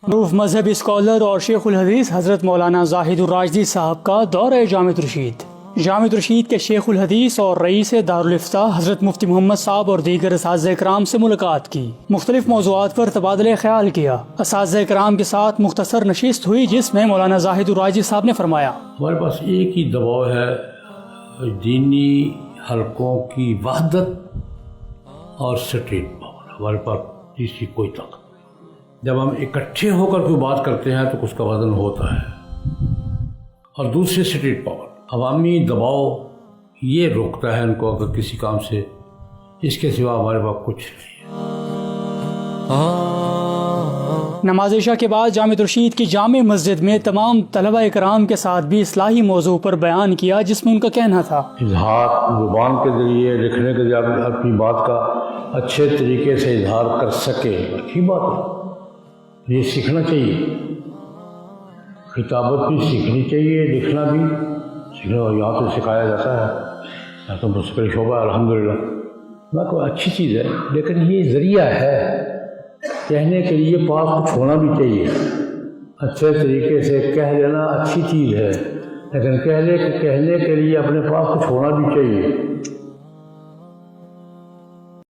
معروف مذہبی اسکالر اور شیخ الحدیث حضرت مولانا زاہد الراشدی صاحب کا دورہ جامع رشید۔ جامع رشید کے شیخ الحدیث اور رئیس دارالافتاء حضرت مفتی محمد صاحب اور دیگر اساتذہ کرام سے ملاقات کی، مختلف موضوعات پر تبادلہ خیال کیا۔ اساتذہ کرام کے ساتھ مختصر نشست ہوئی جس میں مولانا زاہد الراشدی صاحب نے فرمایا، ہمارے پاس ایک ہی دباؤ ہے، دینی حلقوں کی وحدت اور سٹریٹ پاور۔ ہمارے پاس تیسری کوئی طاقت نہیں۔ جب ہم اکٹھے ہو کر کوئی بات کرتے ہیں تو اس کا وزن ہوتا ہے، اور دوسری سٹریٹ پاور، عوامی دباؤ، یہ روکتا ہے ان کو اگر کسی کام سے، اس کے سوا ہمارے پاس کچھ نہیں ہے۔ نماز عشاء کے بعد جامع رشید کی جامع مسجد میں تمام طلبہ کرام کے ساتھ بھی اصلاحی موضوع پر بیان کیا، جس میں ان کا کہنا تھا، اظہار زبان کے ذریعے، لکھنے کے ذریعے اپنی بات کا اچھے طریقے سے اظہار کر سکے، اچھی بات ہے، یہ سیکھنا چاہیے۔ خطابت بھی سیکھنی چاہیے، لکھنا بھی سیکھنا، یہاں تو سکھایا جاتا ہے، یہاں تو مستقل شعبہ ہے الحمدللہ، نہ کوئی اچھی چیز ہے، لیکن یہ ذریعہ ہے کہنے کے لیے۔ پاک کو چھوڑنا بھی چاہیے، اچھے طریقے سے کہہ لینا اچھی چیز ہے، لیکن کہنے کے لیے اپنے پاک کو چھوڑنا بھی چاہیے۔